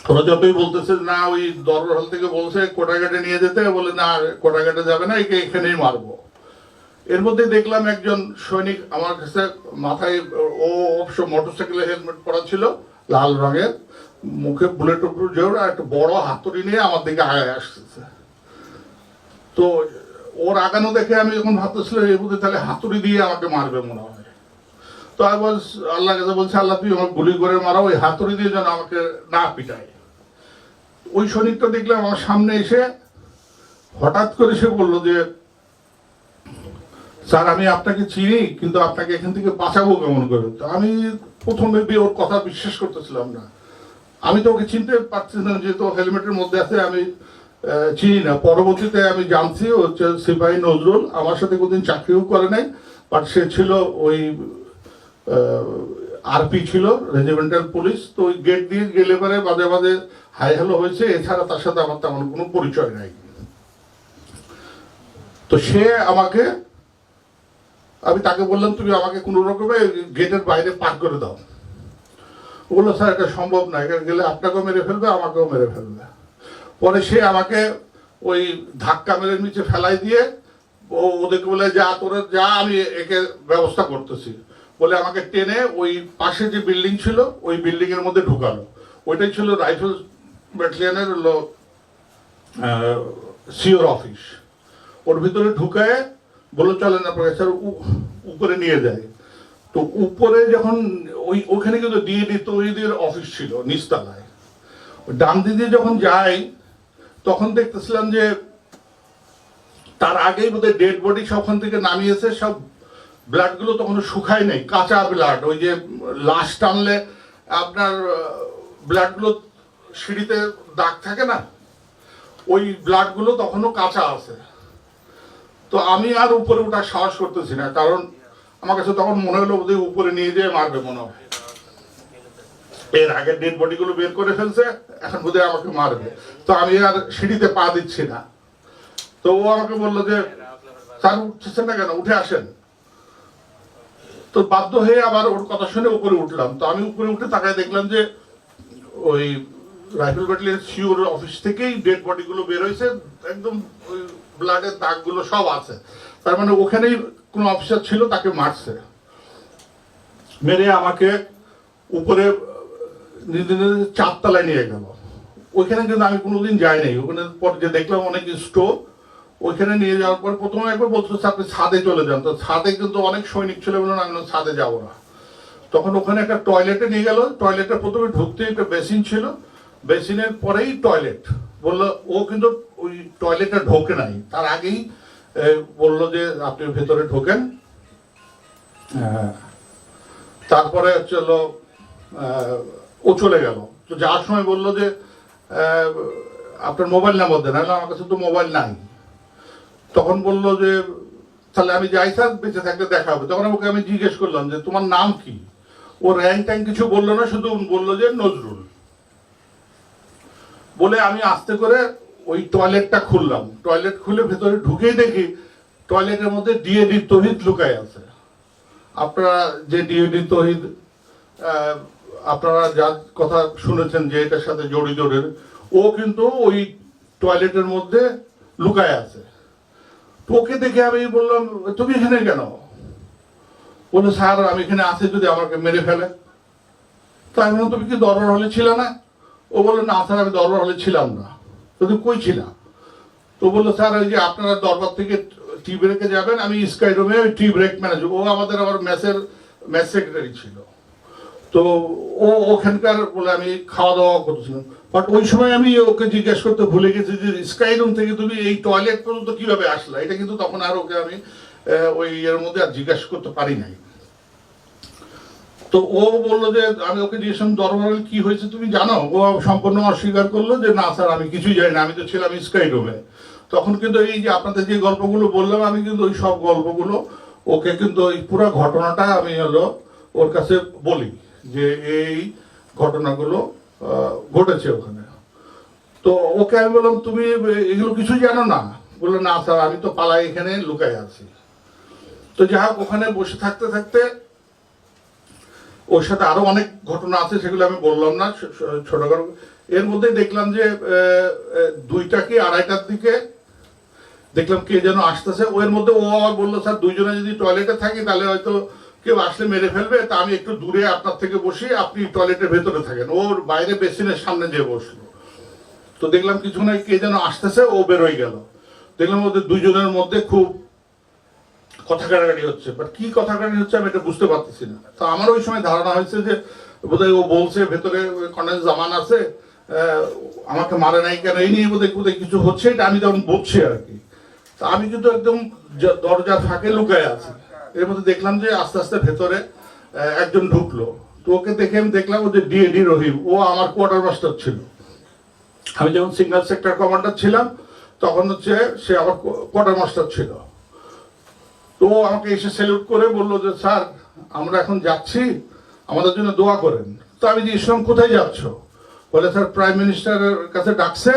ওরা যতই বলতেছে না ওই দরবার হল থেকে বলছে কোটাঘাটে নিয়ে যেতে, বলে না কোটাঘাটে যাবে না, একে এখানেই মারবো। এর মধ্যে দেখলাম একজন সৈনিক আমার কাছে মাথায়, ও অবশ্য মোটরসাইকেলে হেলমেট পরা ছিল লাল রঙের, মুখে বুলেট প্রুফ জোর, আর একটা বড় হাতুড়ি নিয়ে আমার দিকে আগায় আসতেছে। তো ওর আগানো দেখে আমি যখন ভাবতেছিল এর মধ্যে তাহলে হাতুড়ি দিয়ে আমাকে মারবে মনে হয়। তো আমি আল্লাহ কাছে বলছি, আল্লাহ তুই আমাকে গুলি করে মারা, ওই হাতুড়ি দিয়ে যেন আমাকে না পিটায়। ওই সৈনিকটা দেখলাম আমার সামনে এসে হঠাৎ করে সে বললো যে স্যার আমি আপনাকে চিনি, কিন্তু আপনাকে এখান থেকে বাঁচাবো কেমন করে। তো আমি প্রথমে ওর কথা বিশ্বাস করতেছিলাম না। আমি তো ওকে চিনতে পারছিলাম, যেহেতু হেলমেটের মধ্যে আছে আমি চিনি না। পরবর্তীতে আমি জানছি ও হচ্ছে সিপাহী নজরুল, আমার সাথে কোনদিন চাকরিও করে নাই, বাট সে ছিল ওই আরপি ছিল, রেজিমেন্টাল পুলিশ। তো ওই গেট দিয়ে গেলে পরে মাঝে মাঝে হাই হ্যালো হয়েছে, এছাড়া তার সাথে আমার তেমন কোনো পরিচয় নাই। তো সে আমাকে, আমি তাকে বললাম তুমি আমাকে কোনো রকমে গেটের বাইরে পার করে দাও। ও বললো স্যার এটা সম্ভব না, এখানে গেলে আপনাকেও মেরে ফেলবে আমাকেও মেরে ফেলবে। পরে সে আমাকে ওই ধাক্কা মেরে নিচে ফেলাই দিয়ে ও ওদেরকে বলে যা তোরা যা, আমি একে ব্যবস্থা করতেছি বলে আমাকে টেনে ওই পাশে যে বিল্ডিং ছিল ওই বিল্ডিং এর মধ্যে ঢুকালো। ওইটাই ছিল রাইফেল ব্যাটালিয়নের হলো সিওর অফিস। ওর ভিতরে ঢুকায় বললো চলেন আপনাকে স্যার উপরে নিয়ে যায়। তো উপরে যখন ওখানে কিন্তু ডিএডি তৈরিদের অফিস ছিল নিচতলায়, ডান দিকে যখন যাই তখন দেখতেছিলাম যে তার আগেই বোধহয় ডেড বডি সবখান থেকে নামিয়েছে, সব ব্লাড গুলো তখন শুকায় নাই, কাঁচা ব্লাড। ওই যে লাশ টানলে আপনার ব্লাড গুলো সিঁড়িতে দাগ থাকে না, ওই ব্লাড গুলো তখনও কাঁচা আছে। তো আমি আর উপরে ওঠার সাহস করতেছি না, কারণ আমার কাছে তখন মনে হলো বোধহয় উপরে নিয়ে যেয়ে মারবে মনে হয়। এর আগে ডেড বডি গুলো বের করে ফেলছে, এখন বোধহয় আমাকে মারবে। তো আমি আর সিঁড়িতে পা দিচ্ছি না। তো ও আমাকে বললো যে স্যার উঠছেন না কেন, উঠে আসেন। তো বাধ্য হয়ে আবার ওর কথা শুনে উপরে উঠলাম। তো আমি উপরে উঠে তাকায় দেখলাম যে ওই রাইফেল ব্যাটালিয়ন সিওর অফিস থেকেই ডেড বডি গুলো বের হয়েছে, একদম ওই ব্লাডের দাগ গুলো সব আছে। তার মানে ওখানেই কোনো অফিসার ছিল, তাকে মারছে। মেরে আমাকে উপরে 4 তলায় নিয়ে গেল। ওইখানে কিন্তু আমি কোনোদিন যাই নাই। ওখানে পর যে দেখলাম অনেক স্টোর, ওইখানে নিয়ে যাওয়ার পর প্রথমে একবার বলতেছে আপনি ছাদে চলে যান। তো ছাদে কিন্তু অনেক সৈনিক ছিল বলে আমি ছাদে যাবো না। তখন ওখানে একটা টয়লেটে নিয়ে গেল। টয়লেটে প্রথমে ঢুকতে একটা বেসিন ছিল, বেসিনের পরেই টয়লেট। বললো ও কিন্তু ওই টয়লেটে ঢোকে নাই, তার আগেই বললো যে আপনি ভেতরে ঢোকেন। তারপরে চলো ও চলে গেল। তো যাওয়ার সময় বললো যে আপনার মোবাইল নাম্বার দেন। আমার কাছে তো মোবাইল নাই। তখন বললো যে তাহলে আমি যাই স্যার, বেঁচে থাকলে দেখা হবে। তখন ওকে আমি জিজ্ঞেস করলাম যে তোমার নাম কি। ও র্যাঙ্ক ট্যাঙ্ক কিছু বললো না, শুধু বললো যে নজরুল। বলে আমি আস্তে করে ওই টয়লেটটা খুললাম। টয়লেট খুলে ভেতরে ঢুকেই দেখি টয়লেটের মধ্যে ডিএডি তহিদ লুকায় আছে। আপনারা যে ডিএডি তহিদ আপনারা যার কথা শুনেছেন যে এটার সাথে জড়িত, ও কিন্তু ওই টয়লেটের মধ্যে লুকায় আছে। তো ওকে দেখে আমি বললাম তুমি এখানে কেন? বলে স্যার আমি এখানে আছি যদি আমাকে মেরে ফেলে। তো আমি বললাম তুমি কি দরবার হলে ছিল না? ও বললো না স্যার আমি দরবার হলে ছিলাম না। তুমি কই ছিলাম? তো বললো স্যার ওই যে আপনারা দরবার থেকে টি ব্রেকে যাবেন, আমি স্কাই রুমে ওই টি ব্রেক ম্যানেজার, ও আমাদের আবার মেস সেক্রেটারি ছিল। তো ও ওখানকার বলে আমি খাওয়া দাওয়া করছিলাম। বাট ওই সময় আমি ওকে জিজ্ঞেস করতে ভুলে গেছি যে স্কাই রুম থেকে তুমি এই টয়লেট পর্যন্ত কিভাবে আসলা। এটা কিন্তু তখন আর ওকে আমি ওই এর মধ্যে আর জিজ্ঞেস করতে পারি নাই। তো ও বললো যে আমি ওকে জিজ্ঞেস দরবারে কি হয়েছে তুমি জানো? ও সম্পূর্ণ অস্বীকার করলো যে না স্যার আমি কিছুই জানি না, আমি তো ছিলাম স্কাই রুমে। তখন কিন্তু এই যে আপনাদের যে গল্পগুলো বললাম, আমি কিন্তু ওই সব গল্পগুলো ওকে কিন্তু ওই পুরো ঘটনাটা আমি হলো ওর কাছে বলি যে এই ঘটনাগুলো ঘটেছে ওখানে। তো ওকে আমি বললাম তুমি এগুলো কিছুই জানো না? বললো না স্যার আমি তো পালাই এখানে লুকাই আছি। তো যাই হোক ওখানে বসে থাকতে থাকতে ওর সাথে আরো অনেক ঘটনা আছে, সেগুলো আমি বললাম না ছোটখাটো। এর মধ্যে দেখলাম যে 2টা কি 2:30টার দিকে দেখলাম কে যেন আসতেছে। ওর মধ্যে ও আবার বললো, স্যার দুইজনে যদি টয়লেটে থাকি তাহলে হয়তো কেউ আসলে মেরে ফেলবে, তা আমি একটু দূরে আপনার থেকে বসি, আপনি টয়লেটের ভেতরে থাকেন। ওর বাইরে বেসিনের সামনে যেয়ে বসলো। তো দেখলাম কিছুক্ষণ আগে কে যেন আসতেছে, ও বেরোয় গেল। দেখলাম ওদের দুইজনের মধ্যে খুব কথা কাটাকাটি হচ্ছে, বাট কি কথা কাটাকাটি হচ্ছে আমি এটা বুঝতে পারতেছি না। তো আমার ওই সময় ধারণা হয়েছে যে বোধহয় ও বলছে ভেতরে কন্ডেন্স জামান আছে, আমাকে মারে নাই কেন, এই নিয়ে বোধহয় কিছু হচ্ছে, এটা আমি তখন বলছি আর কি। তা আমি কিন্তু একদম দরজার ফাঁকে লুকায় আছি। এর মধ্যে দেখলাম যে আস্তে আস্তে ভেতরে একজন ঢুকলো। তো ওকে দেখে আমি দেখলাম ও যে ডিএডি রহিম, ও আমার কোয়ার্টার মাস্টার ছিল। আমি যখন সিঙ্গেল সেক্টর কমান্ডার ছিলাম তখন হচ্ছে সে আমার কোয়ার্টার মাস্টার ছিল। তো আমাকে এসে স্যালুট করে বললো যে স্যার আমরা এখন যাচ্ছি, আমাদের জন্য দোয়া করেন। তো আমি জিজ্ঞেস কোথায় যাচ্ছ? বলে স্যার প্রাইম মিনিস্টারের কাছে ডাকছে,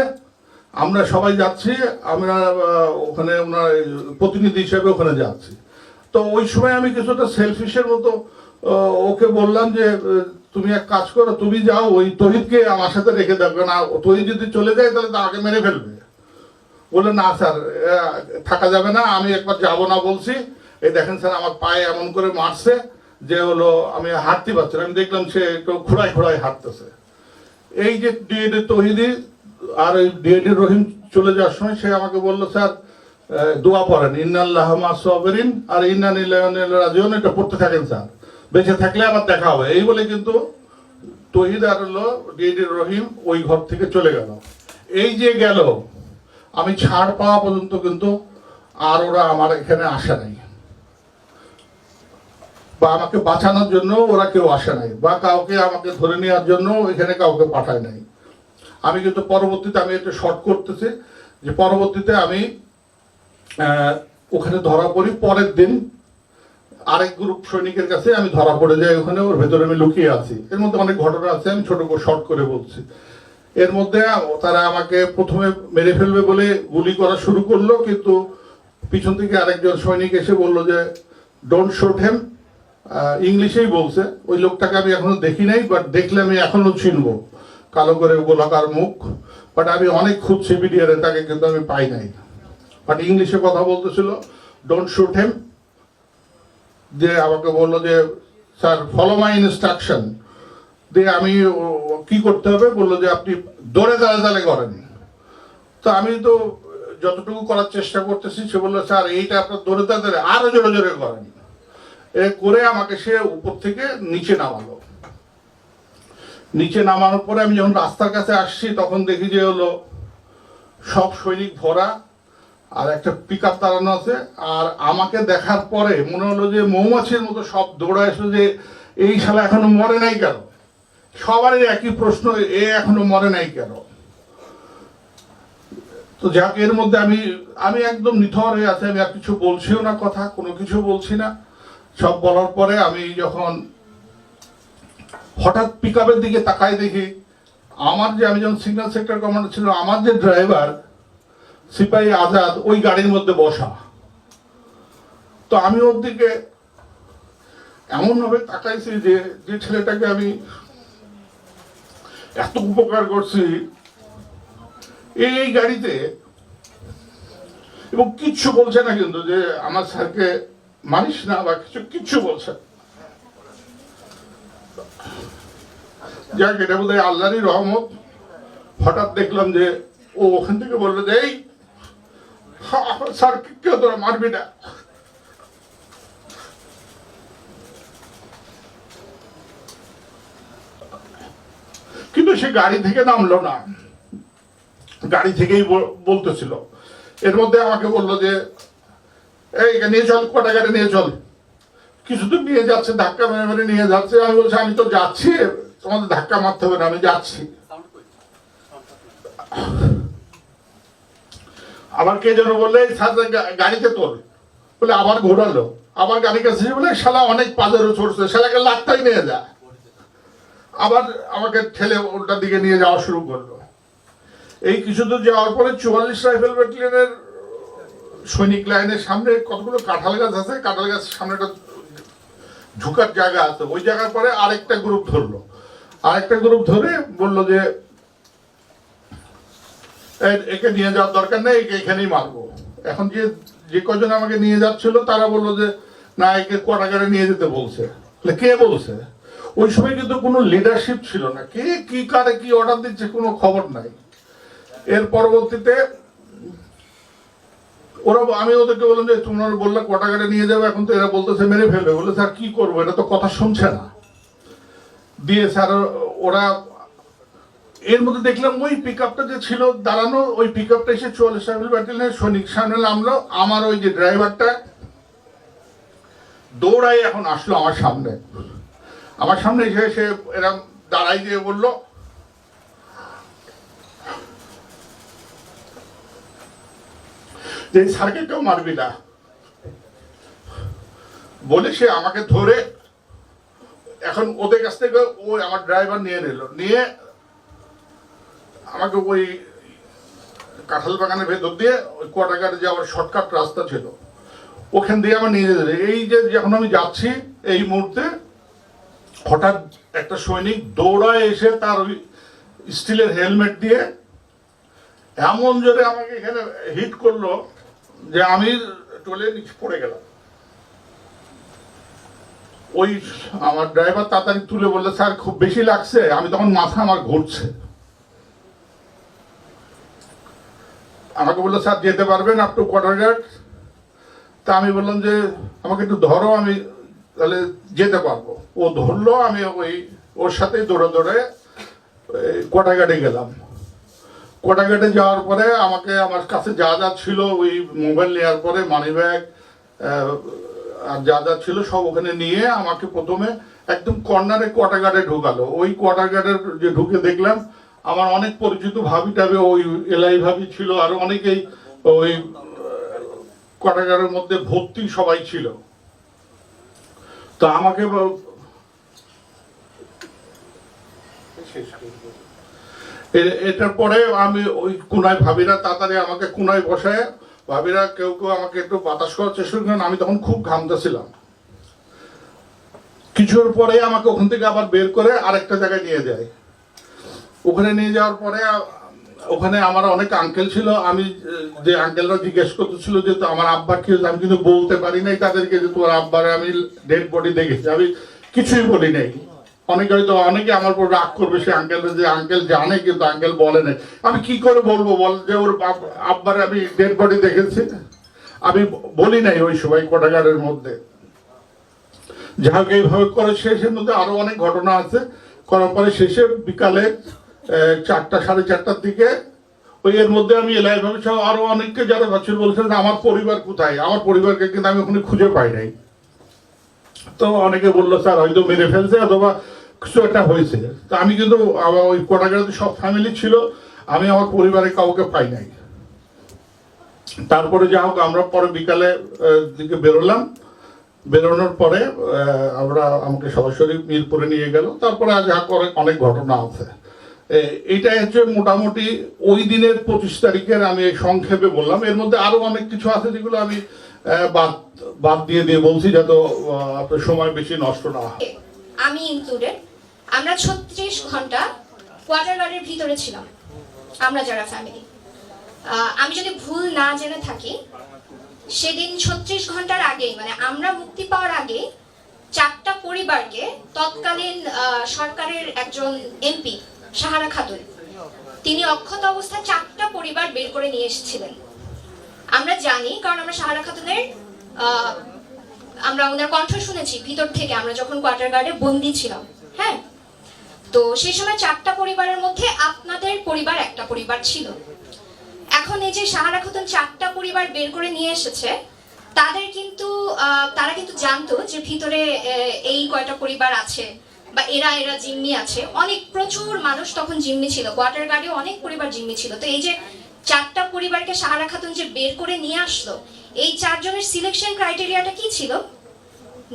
আমরা সবাই যাচ্ছি, আমরা ওখানে ওনার প্রতিনিধি হিসেবে ওখানে যাচ্ছি। তো ওই সময় আমি কিছুটা সেলফিশের মতো ওকে বললাম যে তুমি এক কাজ করো, তুমি যাও, ওই তহিদকে আমার সাথে রেখে দেবে না, তহিদ যদি চলে যায় তাহলে তাকে মেরে ফেলবে। বলে না স্যার থাকা যাবে না, আমি একবার যাব না বলছি, এই দেখেন স্যার আমার পায়ে এমন করে মারছে যে হলো আমি হাঁটতে পারছি না। আমি দেখলাম সে একটু খোড়ায় খোড়ায় হাঁটতেছে। এই যে ডিএডি তহিদি আর ওই ডিএডি রহিম চলে যাওয়ার সময় সে আমাকে বললো স্যার দোয়া পড়েন, ইন্নাল্লাহ মা সাবিরিন আর ইন্না লিল্লাহি ওয়া ইন্না ইলাইহি রাজিউন, এটা পড়তে থাকেন স্যার, বেঁচে থাকলে আবার দেখা হবে। এই বলে কিন্তু তহিদ আর হলো ডিএডি রহিম ওই ঘর থেকে চলে গেল। এই যে গেল, আমি ছাড় পাওয়া পর্যন্ত কিন্তু আর ওরা আমার এখানে আসে নাই, বা আমাকে বাঁচানোর জন্য ওরা কেউ আসে নাই, বা কাউকে আমাকে ধরে নেওয়ার জন্য এখানে কাউকে পাঠায় নাই। আমি কিন্তু পরবর্তীতে আমি একটু শর্ট করতেছি যে পরবর্তীতে আমি ওখানে ধরা পড়ি। পরের দিন আরেক গ্রুপ সৈনিকের কাছে আমি ধরা পড়ে যাই, ওখানে ওর ভেতরে আমি লুকিয়ে আছি। এর মধ্যে অনেক ঘটনা আছে, আমি ছোট করে শর্ট করে বলছি। এর মধ্যে তারা আমাকে প্রথমে মেরে ফেলবে বলে গুলি করা শুরু করলো, কিন্তু পিছন থেকে আরেকজন সৈনিক এসে বললো যে ডোন্ট শুট হিম, ইংলিশেই বলছে। ওই লোকটাকে আমি এখনো দেখি নাই, বাট দেখলে আমি এখনো চিনবো, কালো করে গোলাকার মুখ। বাট আমি অনেক খুঁজছি বিডিআরে, তাকে কিন্তু আমি পাই নাই। বাট ইংলিশে কথা বলতেছিল, ডোন্ট শুট হিম। যে আমাকে বললো যে স্যার ফলো মাই ইনস্ট্রাকশন। দিয়ে আমি কি করতে হবে বললো যে আপনি দৌড়ে দাঁড়ে দাঁড়ে করেন। তো আমি তো যতটুকু করার চেষ্টা করতেছি, সে বললো স্যার এইটা আপনার দৌড়ে দাঁড়ে আরো জোরে জোরে করেন। এ করে আমাকে সে উপর থেকে নিচে নামালো। নিচে নামানোর পরে আমি যখন রাস্তার কাছে আসছি তখন দেখি যে হলো সব সৈনিক ভরা, আর একটা পিক আপ দাঁড়ানো আছে। আর আমাকে দেখার পরে মনে হলো যে মৌমাছির মতো সব দৌড়ায় আসলো যে এই শালা এখনো মরে নাই কেন। সবারই একই প্রশ্ন, এ এখনো মরে নাই কেন। তো যাক, এর মধ্যে আমি একদম নিথর হয়ে আছি, আমি আর কিছু বলছিও না, কথা কোনো কিছু বলছি না। সব বলার পরে আমি যখন হঠাৎ পিক আপের দিকে তাকাই দেখি আমার যে, আমি যখন সিগন্যাল সেক্টর কমান্ডার ছিল, আমার যে ড্রাইভার সিপাহী আজাদ ওই গাড়ির মধ্যে বসা। তো আমি ওর দিকে এমন ভাবে তাকাইছি যে যে ছেলেটাকে আমি এত উপকার করছি এই গাড়িতে, এবং কিচ্ছু বলছে না কিন্তু যে আমার স্যারকে মানিস না বা কিচ্ছু বলছে। যাক, এটা বোধহয় আল্লাহরই রহমত। হঠাৎ দেখলাম যে ও ওখান থেকে বললো যে এই স্যার কেউ তোরা মারবি না। কিন্তু সে গাড়ি থেকে নামলো না, গাড়ি থেকেই বলতেছিল। এর মধ্যে আমাকে বললো যে এই নিয়ে চল, কটা গাড়ি নিয়ে চল। কিছুদূর নিয়ে যাচ্ছে, ধাক্কা মেরে মেরে নিয়ে যাচ্ছে। আমি বলছি আমি তো যাচ্ছি, তোমাদের ধাক্কা মারতে হবে না, আমি যাচ্ছি। আবার কে যেন বললে গাড়িতে তোল, বলে আবার ঘোরালো, আবার গাড়ির কাছে বলে শালা অনেক পাজেরও চড়ছে, শালাকে লাটটাই নিয়ে যা। আবার আমাকে ঠেলে ওটার দিকে নিয়ে যাওয়া শুরু করলো। এই কিছু দূর যাওয়ার পরে 44 রাইফেল ব্যাটালিয়নের সৈনিক লাইনের সামনে কতগুলো কাঁঠাল গাছ আছে, কাঁঠাল গাছের সামনে একটা ঝুঁকার জায়গা আছে, ওই জায়গার পরে আরেকটা গ্রুপ ধরলো। আরেকটা গ্রুপ ধরে বললো যে একে নিয়ে যাওয়ার দরকার নেই, একে এখানেই মারবো। এখন যে যে কজন আমাকে নিয়ে যাচ্ছিল তারা বললো যে না, একে কোয়ার্টারে নিয়ে যেতে বলছে। কে বলছে? ওই সময় কিন্তু কোনো লিডারশিপ ছিল না, কে কি কারে কি অর্ডার দিচ্ছে কোনো খবর নাই। এর পরবর্তীতে আমি ওদেরকে বললাম যে তোমরা বললে কোয়ার্টারে নিয়ে যাবে, এখন তো এরা বলতেছে মেরে ফেলবে। বলে স্যার কি করবো, এটা তো কথা শুনছে না। দিয়ে স্যার ওরা এর মধ্যে দেখলাম ওই পিক আপটা যে ছিল দাঁড়ানো, ওই পিক আপটা এসে 44 রাইফেল ব্যাটালিয়নের সৈনিক সামনে নামলো। আমার ওই যে ড্রাইভারটা দৌড়াই এখন আসলো আমার সামনে এসে সে এরকম দাঁড়াই দিয়ে বললো যে স্যারকে কেউ মারবি না বলে সে আমাকে ধরে এখন ওদের কাছ থেকে ওই আমার ড্রাইভার নিয়ে আমাকে ওই কাঁঠাল বাগানের ভেতর দিয়ে ওই কোয়ার্টারে যাওয়ার শর্টকাট রাস্তা ছিল, ওখান দিয়ে আমার নিয়ে যেতে। এই যে যখন আমি যাচ্ছি এই মুহূর্তে হঠাৎ একটা সৈনিক দৌড়ায় এসে তার ওই স্টিলের হেলমেট দিয়ে এমন জোরে আমাকে এখানে হিট করলো যে আমি টলে নিচে পড়ে গেলাম। ওই আমার ড্রাইভার তাড়াতাড়ি তুলে বললে স্যার খুব বেশি লাগছে। আমি তখন মাথা আমার ঘুরছে, আমাকে বললো স্যার যেতে পারবেন আপ টু কোয়ার্টার। তা আমি বললাম যে আমাকে একটু ধরো, আমি তাহলে যেতে পারবো। ও ধরলো, আমি ওর সাথে দৌড়ে কোয়ার্টারে গেলাম। কোয়ার্টারে যাওয়ার পরে আমাকে আমার কাছে যা যা ছিল, ওই মোবাইল নেওয়ার পরে মানি ব্যাগ আর যা যা ছিল সব ওখানে নিয়ে আমাকে প্রথমে একদম কর্নারে কোয়ার্টারে ঢুকালো। ওই কোয়ার্টারে যে ঢুকে দেখলাম আমার অনেক পরিচিত ভাবি টাবি, ওই এলাই ভাবি ছিল, আরো অনেকেই ওই কোয়ার্টারের মধ্যে ভর্তি সবাই ছিল। তো আমাকে এটার পরে আমি ওই কোনায় ভাবিরা তাড়াতাড়ি আমাকে কোনায় বসায়, ভাবিরা কেউ কেউ আমাকে একটু বাতাস করার চেষ্টা করেন। আমি তখন খুব ঘামতেছিলাম। কিছুর পরে আমাকে ওখান থেকে আবার বের করে আরেকটা জায়গায় নিয়ে যায়। ওখানে নিয়ে যাওয়ার পরে ওখানে আমার অনেক আঙ্কেল ছিল। আমি যে আঙ্কেলরা জিজ্ঞেস করতেছিল যে আমার আব্বা কি হয়েছে, আমি কিন্তু বলতে পারি নাই তাদেরকে যে তোমার আব্বারে আমি ডেড বডি দেখেছি। আমি কিছুই বলি নাই। অনেকে আমার উপর রাগ করবে সে আঙ্কেলরা, যে আঙ্কেল জানে কিন্তু আঙ্কেল বলে নাই। আমি কি করে বলবো বল যে ওর আব্বারে আমি ডেড বডি দেখেছি? আমি বলি নাই ওই সময় কোটাগারের মধ্যে। যাই হোক এইভাবে করে শেষের মধ্যে আরো অনেক ঘটনা আছে। করার পরে শেষে বিকালে 4টা সাড়ে 4টার দিকে ওই এর মধ্যে আমি এলাই ভাবে সহ আরো অনেককে যারা ভাবছিল বলছেন আমার পরিবার কোথায়, আমার পরিবারকে কিন্তু আমি ওখানে খুঁজে পাই নাই। তো অনেকে বললো স্যার হয়তো মেরে ফেলছে অথবা কিছু একটা হয়েছে। তো আমি কিন্তু আমার ওই কোটাগারে সব ফ্যামিলি ছিল, আমি আমার পরিবারের কাউকে পাই নাই। তারপরে যা হোক আমরা পরে বিকালে দিকে বেরোনোর পরে আমাকে সরাসরি মিরপুরে নিয়ে গেল। তারপরে আজ অনেক ঘটনা আছে। এইটাই হচ্ছে মোটামুটি ওই দিনের 25 তারিখের আমি সংক্ষেপে বললাম। এর মধ্যে আরো অনেক কিছু আছে যেগুলো আমি বাদ দিয়ে বলছি যাতে আপনার সময় বেশি নষ্ট না হয়। আমি ইনক্লুডেড, আমরা 36 ঘন্টা কোয়ার্টার গার্ডের ভিতরে ছিলাম আমরা যারা ফ্যামিলি। আমি যদি ভুল না জেনে থাকি সেদিন 36 ঘন্টার আগেই, মানে আমরা মুক্তি পাওয়ার আগে 4টা পরিবারকে তৎকালীন সরকারের একজন এমপি সাহারা খাতুন, তিনি অক্ষত অবস্থায় 4টা পরিবার বের করে নিয়ে এসেছিলেন। আমরা জানি, কারণ আমরা সাহারা খাতুনের আমরা ওনার কণ্ঠ শুনেছি ভিতর থেকে, আমরা যখন কোয়ার্টার গার্ডে বন্দি ছিলাম। হ্যাঁ, তো সেই সময় 4টা পরিবারের মধ্যে আপনাদের পরিবার একটা পরিবার ছিল। এখন এই যে সাহারা খাতুন 4টা পরিবার বের করে নিয়ে এসেছে, তারা কিন্তু জানতো যে ভিতরে এই কয়টা পরিবার আছে বা এরা জিম্মি আছে। অনেক প্রচুর মানুষ তখন জিম্মি ছিল, কোয়ার্টার গার্ডে অনেক পরিবার জিম্মি ছিল। তো এই যে 4টা পরিবারকে সাহারা খাতুন যে বের করে নিয়ে আসলো, এই 4 জনের সিলেকশন ক্রাইটেরিয়াটা কি ছিল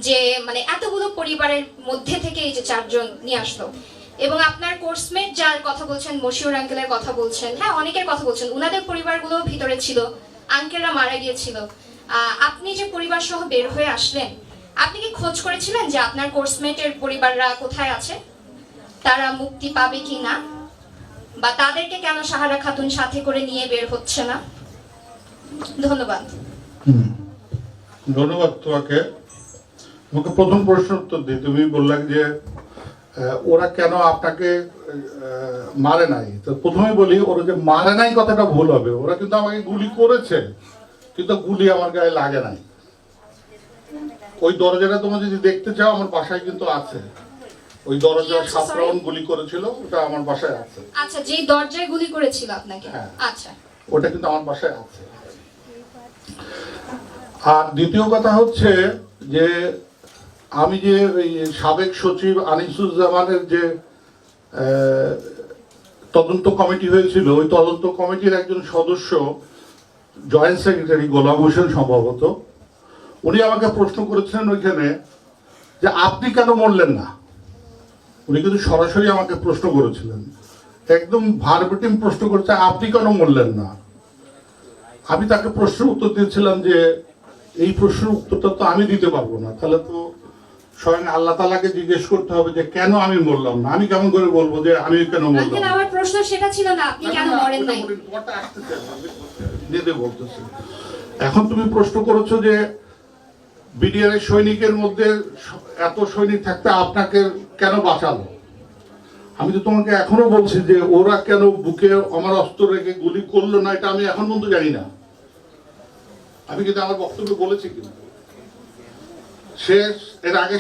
যে মানে এতগুলো পরিবারের মধ্যে থেকে এই যে 4 জন নিয়ে আসলো? এবং আপনার কোর্সমেট যার কথা বলছেন, মশিউর আঙ্কেলের কথা বলছেন, হ্যাঁ অনেকের কথা বলছেন, ওনাদের পরিবারগুলো ভিতরে ছিল, আঙ্কেলরা মারা গিয়েছিল। আপনি যে পরিবার সহ বের হয়ে আসলেন, আপনি কি খোঁজ করেছিলেন যে আপনার কোর্সমেটের পরিবাররা কোথায় আছে, তারা মুক্তি পাবে কি না, বা তাদেরকে কেন সাহারা খাতুন সাথে করে নিয়ে বের হচ্ছে না? ধন্যবাদ। ধন্যবাদ তোমাকে। তোমাকে প্রথম প্রশ্ন উত্তর দিই। তুমি বললে যে ওরা কেন আপনাকে মারে নাই। তো প্রথমে বলি, ওরা যে মারে নাই কথাটা ভুল হবে। ওরা কিন্তু আমাকে গুলি করেছে, কিন্তু গুলি আমার গায়ে লাগে নাই। ওই দরজাটা তোমরা যদি দেখতে চাও, আমার বাসায় কিন্তু আছে। ওই দরজা 7 রাউন্ড গুলি করেছিল, ওটা আমার বাসায় আছে। আচ্ছা, যে দরজায় গুলি করেছিল আপনাকে? হ্যাঁ। আচ্ছা, ওটা কিন্তু আমার বাসায় আছে। আর দ্বিতীয় কথা হচ্ছে যে আমি যে সাবেক সচিব আনিসুজ্জামানের যে তদন্ত কমিটি হয়েছিল, ওই তদন্ত কমিটির একজন সদস্য, জয়েন্ট সেক্রেটারি গোলাম হোসেন সম্ভবত, উনি আমাকে প্রশ্ন করেছিলেন ওইখানে যে আপনি কেন মরলেন না। উনি কিন্তু সরাসরি আমাকে প্রশ্ন করেছিলেন, একদম ভার্বেটিম প্রশ্ন করেছে, আপনি কেন মরলেন না। আমি তাকে প্রশ্নের উত্তর দিয়েছিলাম যে এই প্রশ্নের উত্তরটা তো আমি দিতে পারবো না, তাহলে তো স্বয়ং আল্লাহ তাআলাকে জিজ্ঞেস করতে হবে যে কেন আমি মরলাম না। আমি কেমন করে বলবো যে আমি কেন মরলাম? আমার প্রশ্ন সেটা ছিল না, আপনি কেন মরেন নাই। বলতেছি, এখন তুমি প্রশ্ন করেছো যে বিডিআর এর সৈনিকের মধ্যে এত সৈনিক থাকতে আপনাকে কেন বাঁচালো। আমি তো তোমাকে এখনো বলছি যে ওরা কেন বুকে আমার অস্ত্র রেখে গুলি করলো না, এটা আমি এখন পর্যন্ত জানি না। আমি কিন্তু আমার বক্তব্য বলেছি, কিন্তু সে এর আগে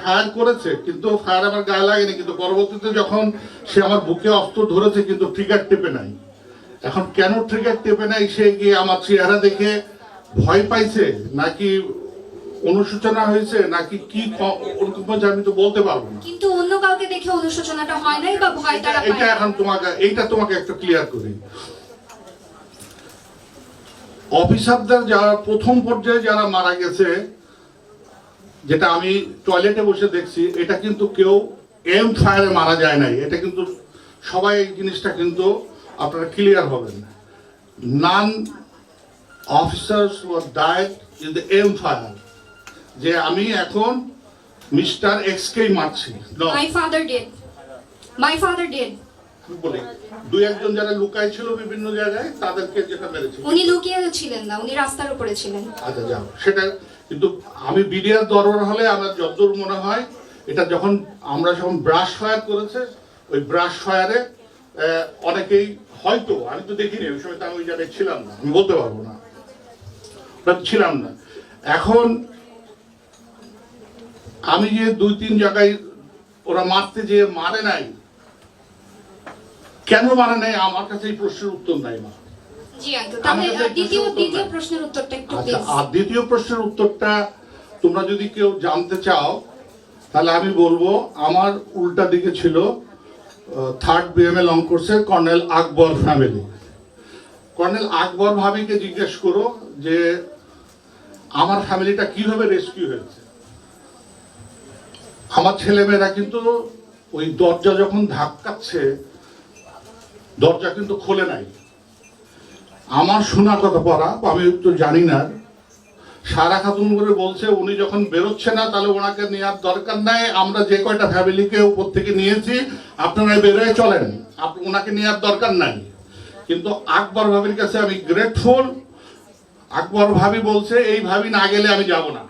ফায়ার করেছে, কিন্তু ফায়ার আমার গায়ে লাগেনি, কিন্তু পরবর্তীতে যখন সে আমার বুকে অস্ত্র ধরেছে কিন্তু ট্রিগার টেপে নাই। এখন কেন ট্রিগার টেপে নাই, সে গিয়ে আমার চেহারা দেখে ভয় পাইছে নাকি অনুশোচনা হয়েছে নাকি কি আমি তো বলতে পারবো না। কিন্তু অন্য কাউকে দেখে অনুশোচনাটা হয় নাই বা ভয় তারা পায়? এটা এখন তোমাকে একটু ক্লিয়ার করি। অফিসারদের যারা প্রথম পর্যায়ে যারা মারা গেছে, যেটা আমি টয়লেটে বসে দেখছি, এটা কিন্তু কেউ এম ফায়ারে মারা যায় নাই। এটা কিন্তু সবাই এই জিনিসটা কিন্তু আপনারা ক্লিয়ার হবেন। None officers were died in the M fire, যে আমি এখন মিস্টার এক্স কেই মারছি। মাই ফাদার ডিড বলি, দুই একজন যারা লুকায় ছিল বিভিন্ন জায়গায়, তাদেরকে যেটা মেরেছে। উনি লুকিয়ে ছিলেন না, উনি রাস্তার উপরে ছিলেন। আচ্ছা, যাও সেটা। কিন্তু আমি বিডিআর দরবার হলে আমার যতদূর মনে হয়, এটা যখন আমরা যখন ব্রাশ ফায়ার করেছে, ওই ব্রাশ ফায়ারে অনেকেই হয়তো, আমি তো দেখিনি ওই সময়, তো আমি ওই জায়গায় ছিলাম না, আমি বলতে পারবো না, ছিলাম না। এখন আমি যে 2-3 জায়গায় ওরা মারতে যে মারে নাই, কেন মারে নাই, আমার কাছে এই প্রশ্নের উত্তর নাই। মা, জি আঙ্কেল, তাহলে দ্বিতীয় প্রশ্নের উত্তরটা একটু প্লিজ। আর দ্বিতীয় প্রশ্নের উত্তরটা তোমরা যদি কেউ জানতে চাও, তাহলে আমি বলবো আমার উল্টা দিকে ছিল 3rd BML লং কোর্সের কর্নেল আকবর ফ্যামিলি। কর্নেল আকবর ভাবিকে জিজ্ঞেস করো যে আমার ফ্যামিলিটা কিভাবে রেস্কিউ হয়েছে। আমার ছেলেমেয়েরা কিন্তু ওই দরজা যখন ধাক্কাচ্ছে, দরজা কিন্তু খোলে নাই। আমার শোনা কথা পড়া, আমি তো জানি না, সারা খাতুন করে বলছে উনি যখন বেরোচ্ছে না, তাহলে ওনাকে নেওয়ার দরকার নাই, আমরা যে কয়টা ফ্যামিলিকে উপর থেকে নিয়েছি আপনারা বেরোয় চলেন, ওনাকে নেওয়ার দরকার নাই। কিন্তু আকবর ভাবির কাছে আমি গ্রেটফুল। আকবর ভাবি বলছে এই ভাবি না গেলে আমি যাব না।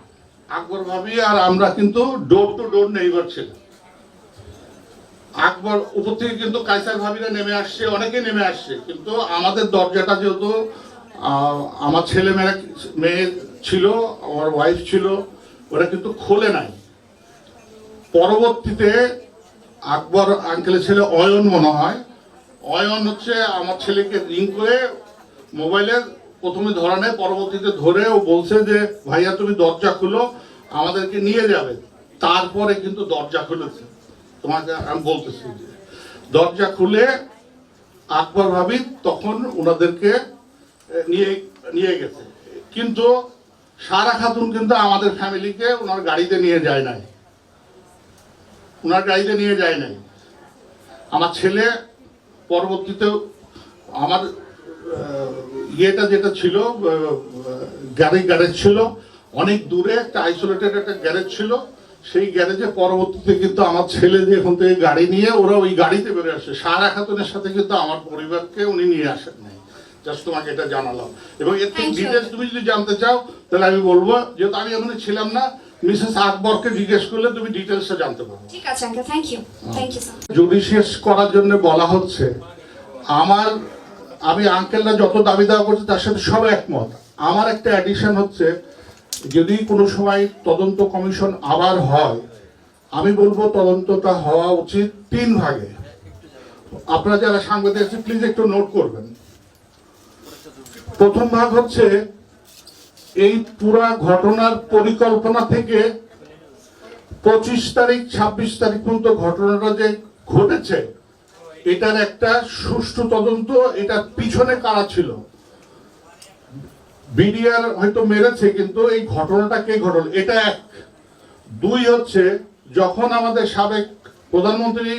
আকবর ভাবি আর আমরা কিন্তু ডোর টু ডোর নেইবার ছিলাম। আকবর উপর থেকে কিন্তু কায়সার ভাবিরা নেমে আসছে, অনেকে নেমে আসছে, কিন্তু আমাদের দরজাটা যেহেতু আমার মেয়ে ছিল, আমার ওয়াইফ ছিল, ওরা কিন্তু খোলে নাই। পরবর্তীতে আকবর আঙ্কেলের ছেলে অয়ন মনে হয়, অয়ন হচ্ছে আমার ছেলেকে রিং করে মোবাইলে প্রথমে ধরা নেয়, পরবর্তীতে ধরে ও বলছে যে ভাইয়া তুমি দরজা খুলো, আমাদেরকে নিয়ে যাবে। তারপরে কিন্তু দরজা খুলেছে, তোমাকে আমি বলতেছি যে দরজা খুলে আকবর ভাবি তখন ওনাদেরকে নিয়ে গেছে। কিন্তু সারা খাতুন কিন্তু আমাদের ফ্যামিলিকে ওনার গাড়িতে নিয়ে যায় নাই, আমার ছেলে পরবর্তীতে আমার যেটা ছিল গ্যারেজ ছিল অনেক দূরে, একটা আইসোলেটেড একটা গ্যারেজ ছিল, সেই গ্যারেজে পরবর্তীতে কিন্তু আমার ছেলে যে এখান থেকে গাড়ি নিয়ে ওরা ওই গাড়িতে বেরো আসে, সারা খাতুনের সাথে কিন্তু আমার পরিবারকে উনি নিয়ে আসেন নাই। জাস্ট তোমাকে এটা জানালাম। এবং এর থেকে Thank you. ডিটেলস তুমি যদি জানতে চাও তাহলে আমি বলবো, যেহেতু আমি ওখানে ছিলাম না, মিসেস আকবরকে জিজ্ঞেস করলে তুমি ডিটেলসটা জানতে পারো। ঠিক আছে uncle, thank you sir. Judicious করার জন্য বলা হচ্ছে, আমি আঙ্কেলরা যত দাবি দাওয়া করছে তার সাথে সব একমত। আমার একটা অ্যাডিশন হচ্ছে, যদি কোনো সময় তদন্ত কমিশন আবার হয়, আমি বলবো তদন্তটা হওয়া উচিত 3 ভাগে। আপনারা যারা সাংবাদিক আছেন প্লিজ একটু নোট করবেন। প্রথম ভাগ হচ্ছে এই পুরা ঘটনার পরিকল্পনা থেকে 25 তারিখ 26 তারিখ পর্যন্ত ঘটনাটা যে ঘটেছে এটার একটা সুষ্ঠু তদন্ত, এটার পিছনে কারা ছিল। বিডিআর হয়তো মেরেছে, কিন্তু এই ঘটনাটা কে ঘটল, এটা এক। 2 হচ্ছে, যখন আমাদের সাবেক প্রধানমন্ত্রী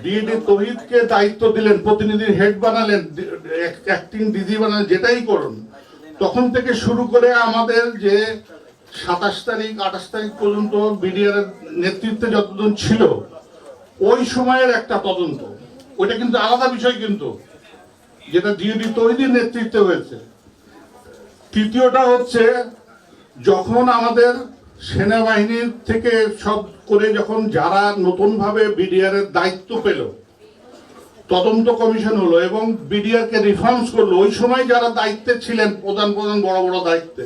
ডিএডি তৌহিদকে দায়িত্ব দিলেন, প্রতিনিধির হেড বানালেন, অ্যাক্টিং ডিজি বানালেন, যেটাই করুন, তখন থেকে শুরু করে আমাদের যে 27 তারিখ 28 তারিখ পর্যন্ত বিডিআর নেতৃত্বে যতজন ছিল ওই সময়ের একটা তদন্ত, ওইটা কিন্তু আলাদা বিষয়, কিন্তু যেটা ডিএডি তৌহিদের নেতৃত্বে হয়েছে। তৃতীয়টা হচ্ছে, যখন আমাদের সেনাবাহিনীর থেকে সব করে যখন যারা নতুনভাবে বিডিআর এর দায়িত্ব পেল, তদন্ত কমিশন হলো এবং বিডিআর কে রিফর্মস করলো, ওই সময় যারা দায়িত্বে ছিলেন, প্রধান বড় বড় দায়িত্বে,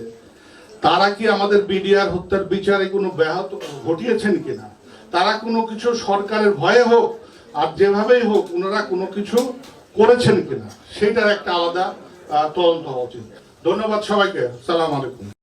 তারা কি আমাদের বিডিআর হত্যার বিচারে কোনো ব্যাহত ঘটিয়েছেন কিনা, তারা কোনো কিছু সরকারের ভয়ে হোক আর যেভাবেই হোক ওনারা কোনো কিছু করেছেন কিনা, সেটার একটা আলাদা তদন্ত হওয়া উচিত। ধন্যবাদ সবাইকে। সালাম আলাইকুম।